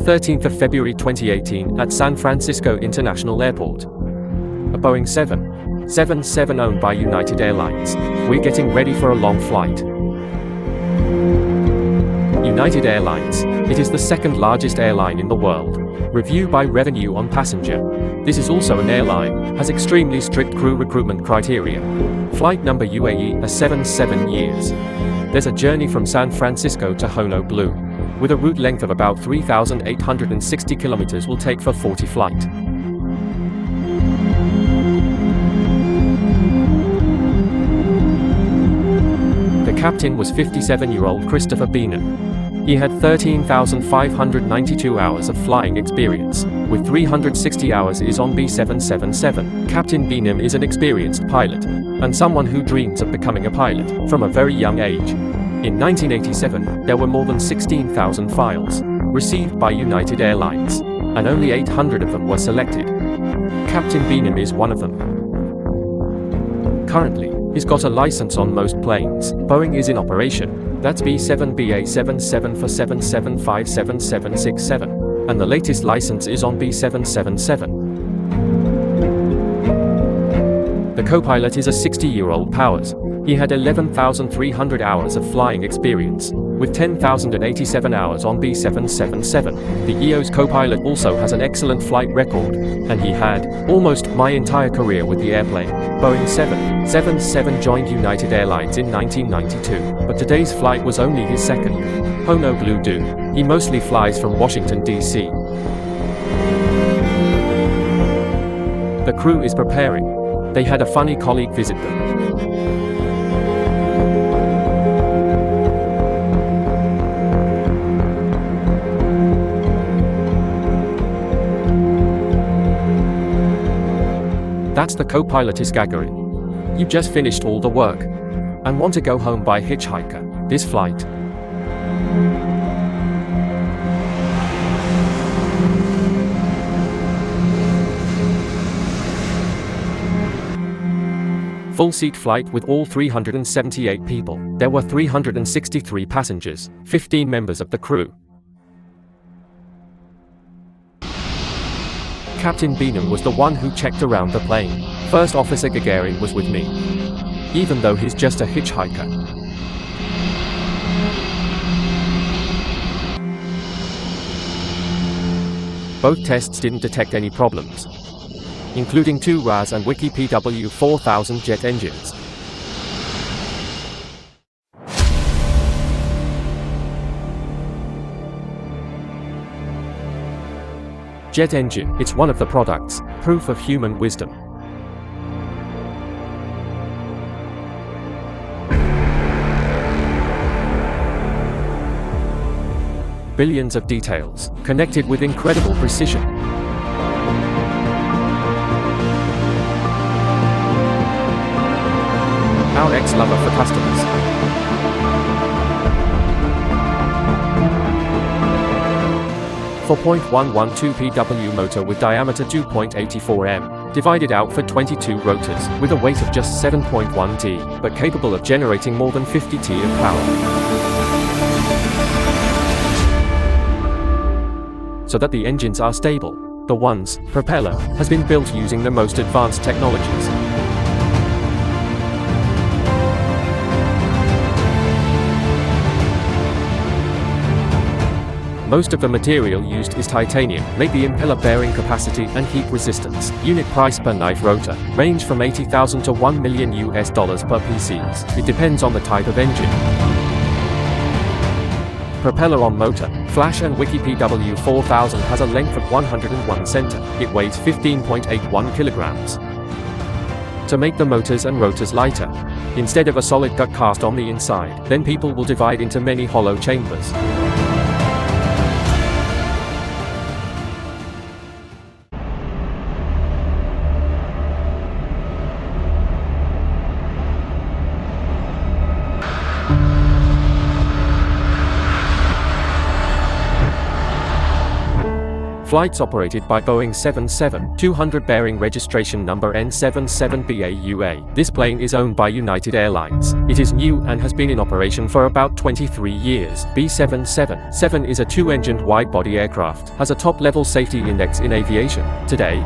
13th of February 2018 at San Francisco International Airport. A Boeing 777 owned by United Airlines. We're getting ready for a long flight. United Airlines. It is the second largest airline in the world. Review by revenue on passenger. This is also an airline, has extremely strict crew recruitment criteria. Flight number UAE A77 years. There's a journey from San Francisco to Honolulu, with a route length of about 3,860 kilometers will take for 40 flight. The captain was 57-year-old Christopher Beanham. He had 13,592 hours of flying experience, with 360 hours is on B777. Captain Beanham is an experienced pilot, and someone who dreams of becoming a pilot from a very young age. In 1987, there were more than 16,000 files received by United Airlines, and only 800 of them were selected. Captain Beanham is one of them. Currently, he's got a license on most planes. Boeing is in operation. That's B7 BA77 for 7757767, and the latest license is on B777. The co-pilot is a 60-year-old Powers. He had 11,300 hours of flying experience, with 10,087 hours on B777. The EO's co-pilot also has an excellent flight record, and he had almost my entire career with the airplane. Boeing 777 joined United Airlines in 1992, but today's flight was only his second. Honolulu. He mostly flies from Washington, D.C. The crew is preparing. They had a funny colleague visit them. That's the co-pilot is Gagarin. You just finished all the work and want to go home by hitchhiker. This flight. Full seat flight with all 378 people. There were 363 passengers, 15 members of the crew. Captain Beanham was the one who checked around the plane. First Officer Gagarin was with me, even though he's just a hitchhiker. Both tests didn't detect any problems, including 2 RAS and Wiki PW4000 jet engines. Jet engine, it's one of the products, proof of human wisdom. Billions of details, connected with incredible precision. Our ex-lover for customers. For 0.112 PW motor with diameter 2.84 m, divided out for 22 rotors, with a weight of just 7.1 t, but capable of generating more than 50 t of power. So that the engines are stable. The one's propeller has been built using the most advanced technologies. Most of the material used is titanium, make the impeller bearing capacity and heat resistance. Unit price per knife rotor range from $80,000 to $1 million per PCs. It depends on the type of engine. Propeller on motor. Flash and Wiki PW4000 has a length of 101 cm. It weighs 15.81 kilograms. To make the motors and rotors lighter, instead of a solid gut cast on the inside, then people will divide into many hollow chambers. Flights operated by Boeing 777-200 bearing registration number N77BAUA. This plane is owned by United Airlines. It is new and has been in operation for about 23 years. B777 is a two-engined wide-body aircraft, has a top-level safety index in aviation. Today,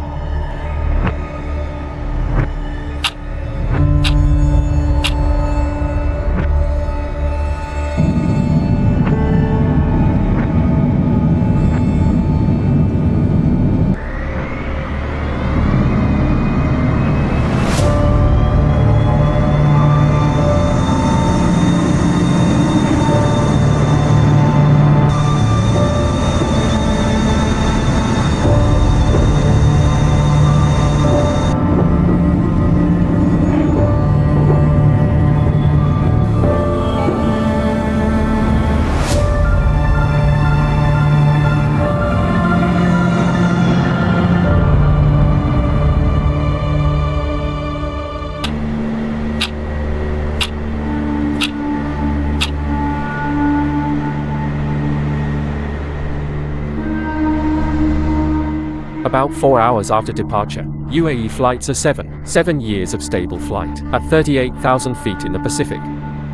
about 4 hours after departure, UAE flights are 7 years of stable flight at 38,000 feet in the Pacific.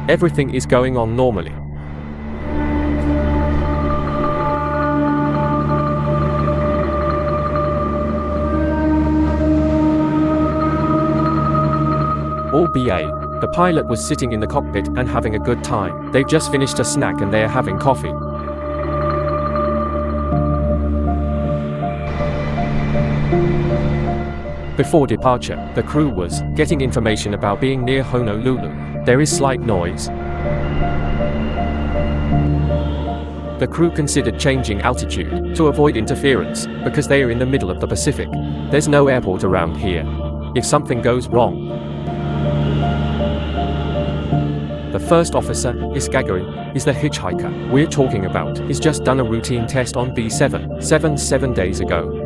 Everything is going on normally. All BA. The pilot was sitting in the cockpit and having a good time. They've just finished a snack and they are having coffee. Before departure, the crew was getting information about being near Honolulu. There is slight noise. The crew considered changing altitude to avoid interference because they are in the middle of the Pacific. There's no airport around here. If something goes wrong, the first officer, Gagarin, is the hitchhiker we're talking about. He's just done a routine test on B777 7 days ago.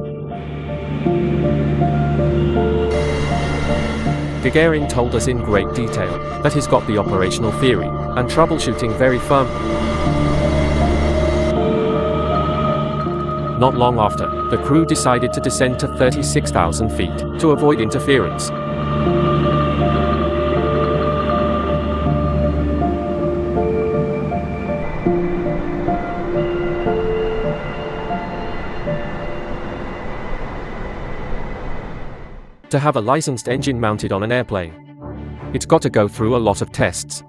Gagarin told us in great detail that he's got the operational theory and troubleshooting very firm. Not long after, the crew decided to descend to 36,000 feet to avoid interference. To have a licensed engine mounted on an airplane, it's got to go through a lot of tests.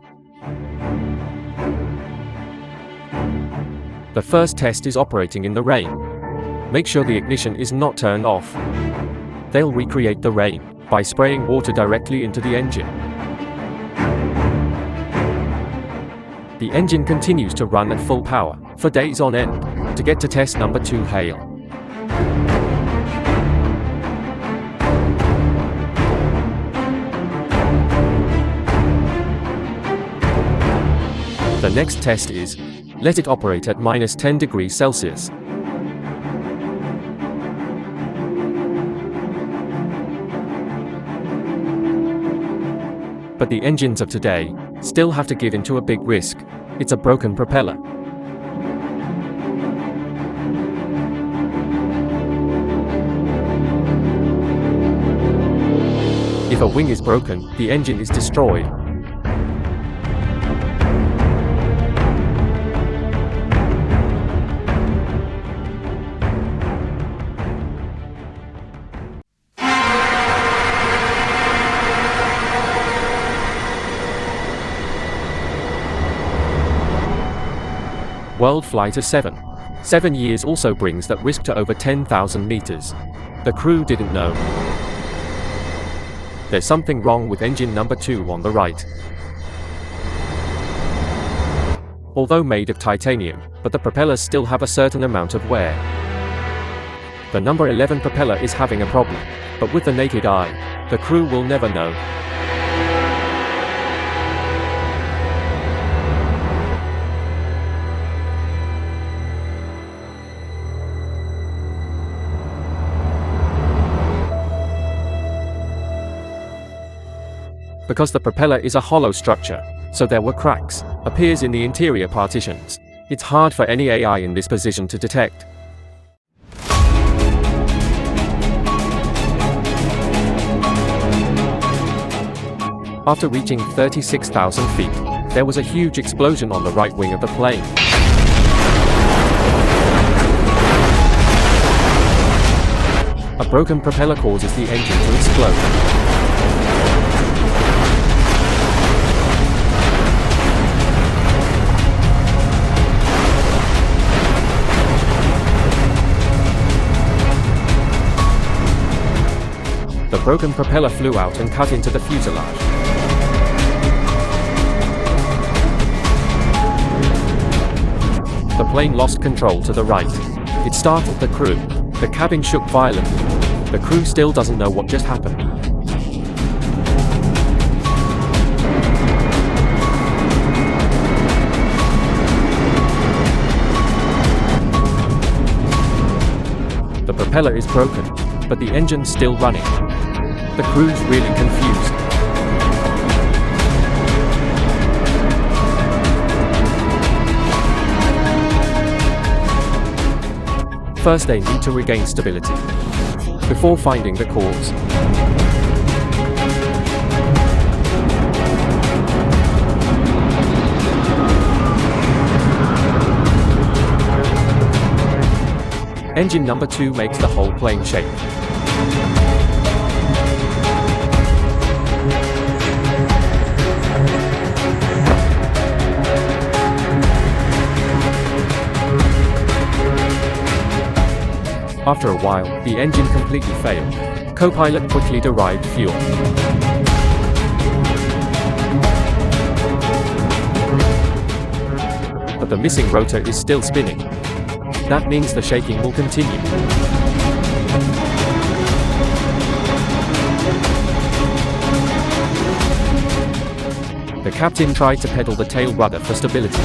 The first test is operating in the rain. Make sure the ignition is not turned off. They'll recreate the rain by spraying water directly into the engine. The engine continues to run at full power for days on end to get to test number 2 hail. The next test is, let it operate at -10 degrees Celsius. But the engines of today still have to give in to a big risk. It's a broken propeller. If a wing is broken, the engine is destroyed. World Flight of 7 years also brings that risk to over 10,000 meters. The crew didn't know. There's something wrong with engine number 2 on the right. Although made of titanium, but the propellers still have a certain amount of wear. The number 11 propeller is having a problem, but with the naked eye, the crew will never know. Because the propeller is a hollow structure, so there were cracks, appears in the interior partitions. It's hard for any AI in this position to detect. After reaching 36,000 feet, there was a huge explosion on the right wing of the plane. A broken propeller causes the engine to explode. The broken propeller flew out and cut into the fuselage. The plane lost control to the right. It startled the crew. The cabin shook violently. The crew still doesn't know what just happened. The propeller is broken, but the engine's still running. The crew's really confused. First, they need to regain stability before finding the cause. Engine number 2 makes the whole plane shake. After a while, the engine completely failed. Co-pilot quickly derived fuel. But the missing rotor is still spinning. That means the shaking will continue. The captain tried to pedal the tail rudder for stability.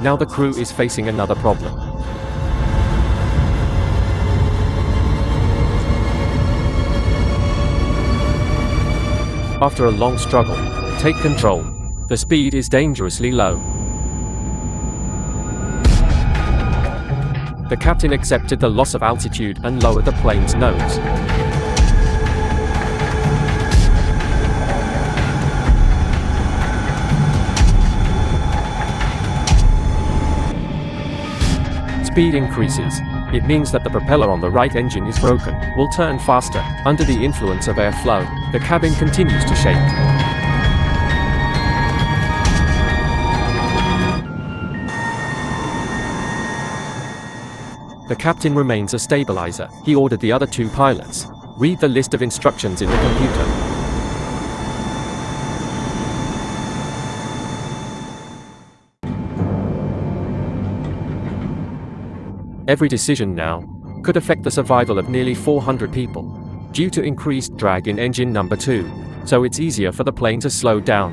Now the crew is facing another problem. After a long struggle, take control. The speed is dangerously low. The captain accepted the loss of altitude and lowered the plane's nose. Speed increases. It means that the propeller on the right engine is broken, will turn faster. Under the influence of airflow, the cabin continues to shake. The captain remains a stabilizer. He ordered the other 2 pilots. Read the list of instructions in the computer. Every decision now could affect the survival of nearly 400 people, due to increased drag in engine number 2, so it's easier for the plane to slow down.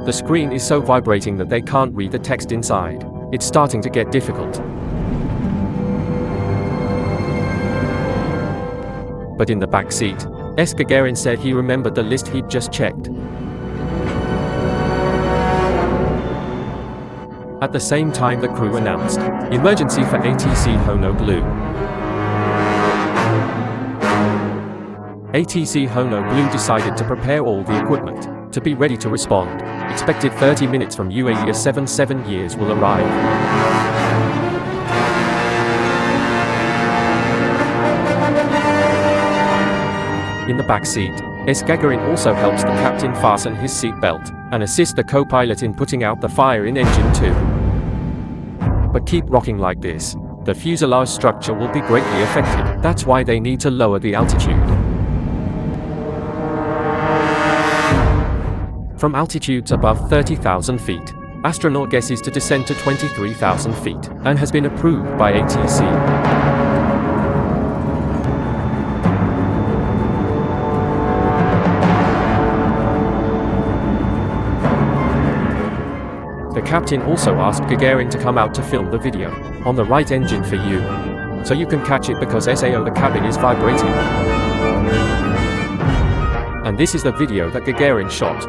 The screen is so vibrating that they can't read the text inside. It's starting to get difficult. But in the back seat, Gagarin said he remembered the list he'd just checked. At the same time, the crew announced emergency for ATC Honolulu. ATC Honolulu decided to prepare all the equipment to be ready to respond. Expected 30 minutes from UAE 77 years will arrive. In the back seat, Gagarin also helps the captain fasten his seatbelt and assist the co-pilot in putting out the fire in engine 2. But keep rocking like this, the fuselage structure will be greatly affected. That's why they need to lower the altitude. From altitudes above 30,000 feet, astronaut guesses to descend to 23,000 feet and has been approved by ATC. The captain also asked Gagarin to come out to film the video on the right engine for you, so you can catch it because SAO the cabin is vibrating. And this is the video that Gagarin shot.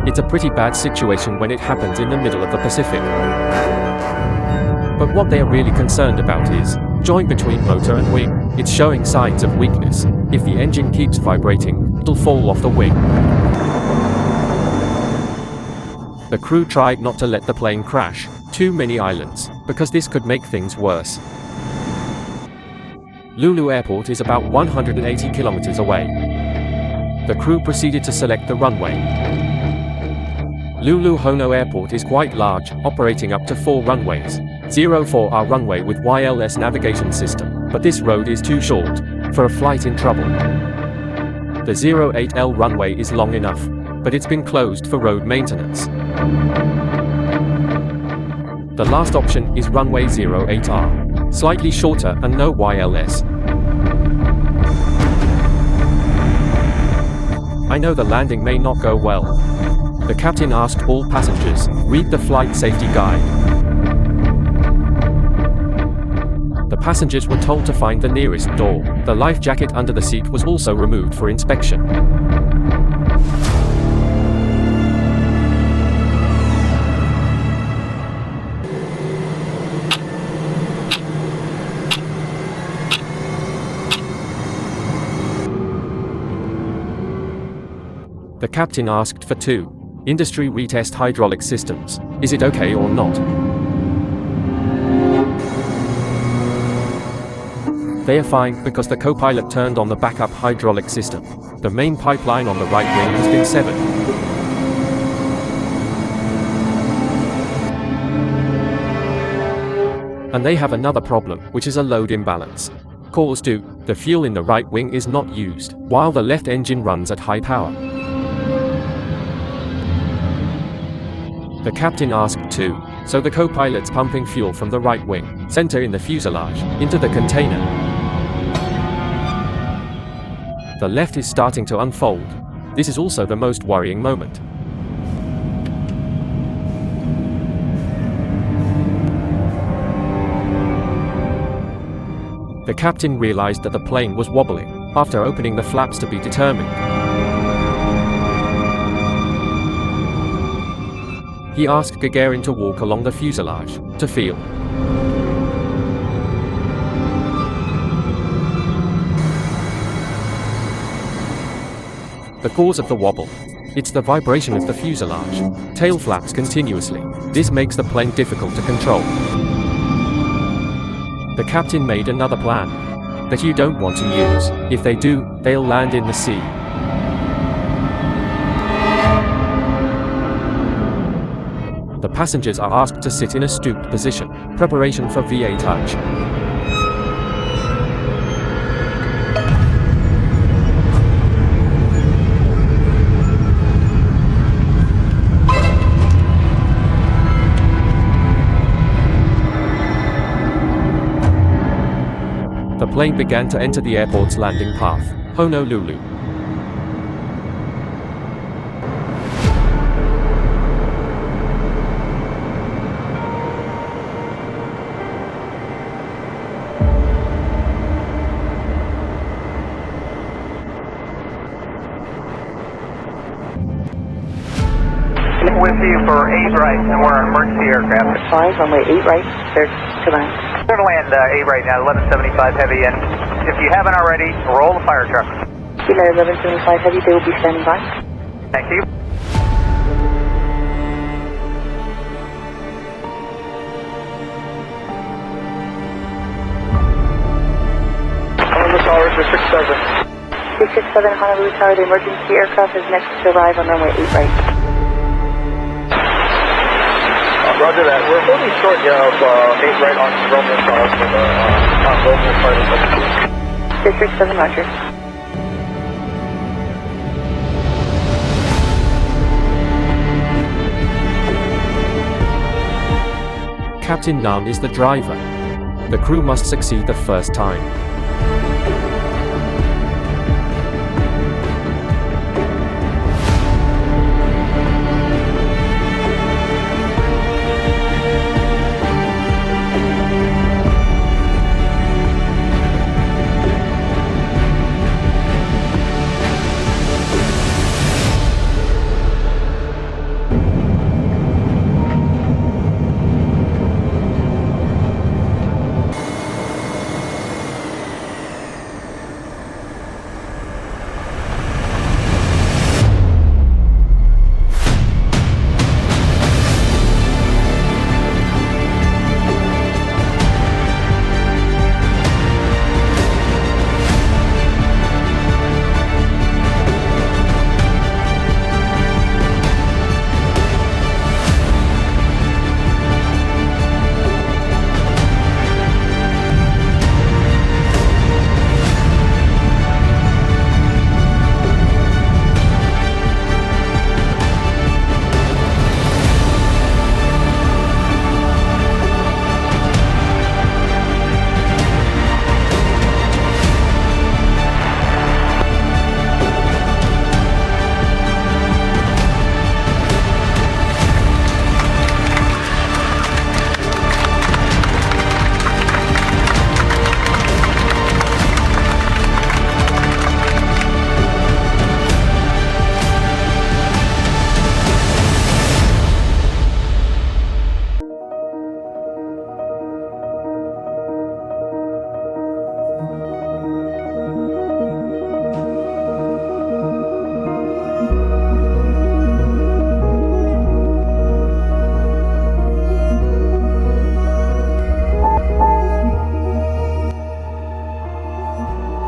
It's a pretty bad situation when it happens in the middle of the Pacific. But what they are really concerned about is joint between motor and wing. It's showing signs of weakness. If the engine keeps vibrating, it'll fall off the wing. The crew tried not to let the plane crash too many islands, because this could make things worse. Lulu Airport is about 180 kilometers away. The crew proceeded to select the runway. Lulu Hono Airport is quite large, operating up to 4 runways. 04R runway with wireless navigation system, but this road is too short for a flight in trouble. The 08L runway is long enough, but it's been closed for road maintenance. The last option is runway 08R, slightly shorter and no YLS. I know the landing may not go well. The captain asked all passengers, read the flight safety guide. The passengers were told to find the nearest door. The life jacket under the seat was also removed for inspection. The captain asked for 2 industry retest hydraulic systems. Is it okay or not? They are fine because the co-pilot turned on the backup hydraulic system. The main pipeline on the right wing has been severed. And they have another problem, which is a load imbalance. Caused to the fuel in the right wing is not used, while the left engine runs at high power. The captain asked too, so the co-pilot's pumping fuel from the right wing, center in the fuselage, into the container. The left is starting to unfold. This is also the most worrying moment. The captain realized that the plane was wobbling after opening the flaps to be determined. He asked Gagarin to walk along the fuselage to feel. The cause of the wobble. It's the vibration of the fuselage. Tail flaps continuously. This makes the plane difficult to control. The captain made another plan that you don't want to use. If they do, they'll land in the sea. The passengers are asked to sit in a stooped position, preparation for VA touch. The plane began to enter the airport's landing path, Honolulu. With you for 8 right, and we're an emergency aircraft. 5, runway 8 right, clear to land. Clear to land 8 right now, 1175 heavy, and if you haven't already, roll the fire truck. Kilo 1175 heavy, they will be standing by. Thank you. Almost hours for 6-7. 367 Honolulu Tower, the emergency aircraft is next to arrive on runway 8 right. Roger that. We're moving short of 8 right on Romeo Charles for the on Romeo Charlie 367 Roger. Captain Nam is the driver. The crew must succeed the first time.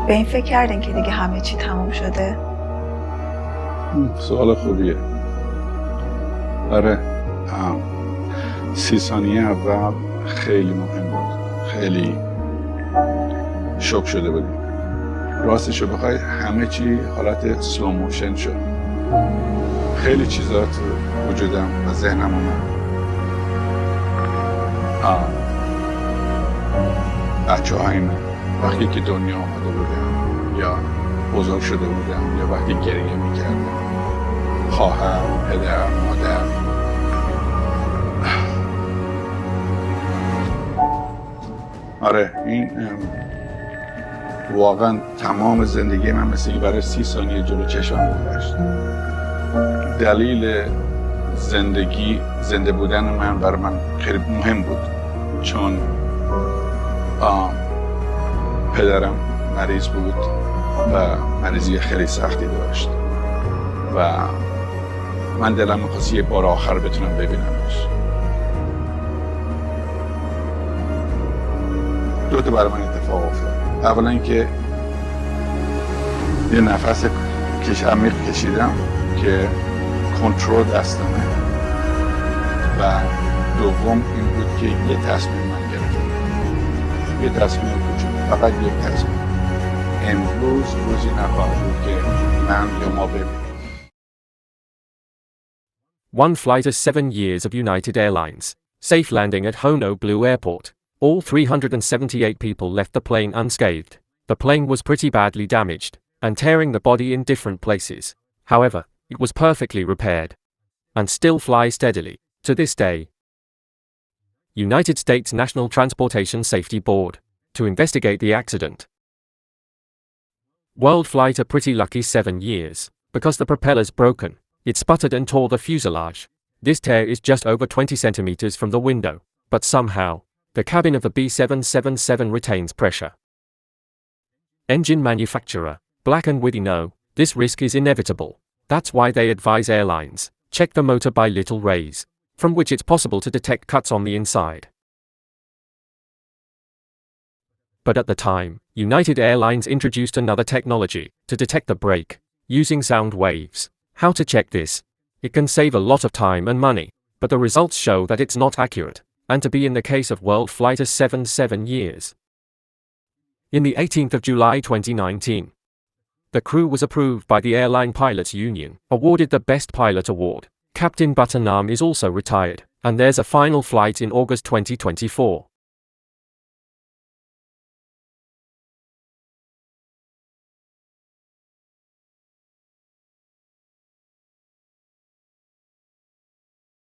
به این فکر کردین که دیگه همه چی تموم شده؟ سوال خوبیه. آره 30 ثانیه اول خیلی مهم بود، خیلی شوک شده بودیم. راستشو بخوای همه چی حالت سلو موشن شد. خیلی چیزا تو وجودم و ذهنم اومد. بچه هایم وقتی که دنیا آمده بودم یا بزرگ شده بودم یا وقتی گریه میکردم، خواهر، پدر، مادر، آره این واقعا تمام زندگی من مثل که برای 30 ثانیه جلو چشمم گذشت. دلیل زنده بودن من برای من خیلی مهم بود، چون پدرم مریض بود و مریضی خیلی سختی داشت و من دلم می‌خواست یه بار آخر بتونم ببینمش. دو تا برای من اتفاق افتاد. اولا اینکه یه نفس عمیق کشیدم که کنترل دستمه و دوم این بود که یه تصمیم من گرفتم، یه تصمیم کوچیک، فقط یک تصمیم. امروز روزی نخواهد بود که من یا ما ببینیم. One flight of 7 years of United Airlines. Safe landing at Honolulu Airport. All 378 people left the plane unscathed. The plane was pretty badly damaged, and tearing the body in different places. However, it was perfectly repaired. And still fly steadily, to this day. United States National Transportation Safety Board. To investigate the accident. World flight a pretty lucky 7 years, because the propeller's broken. It sputtered and tore the fuselage. This tear is just over 20 centimeters from the window, but somehow, the cabin of the B777 retains pressure. Engine manufacturer, Black & Whitty know, this risk is inevitable. That's why they advise airlines, check the motor by little rays, from which it's possible to detect cuts on the inside. But at the time, United Airlines introduced another technology to detect the brake using sound waves. How to check this? It can save a lot of time and money, but the results show that it's not accurate, and to be in the case of World Flight 7 years. In the 18th of July 2019, the crew was approved by the Airline Pilots Union, awarded the Best Pilot Award. Captain Butternaam is also retired, and there's a final flight in August 2024.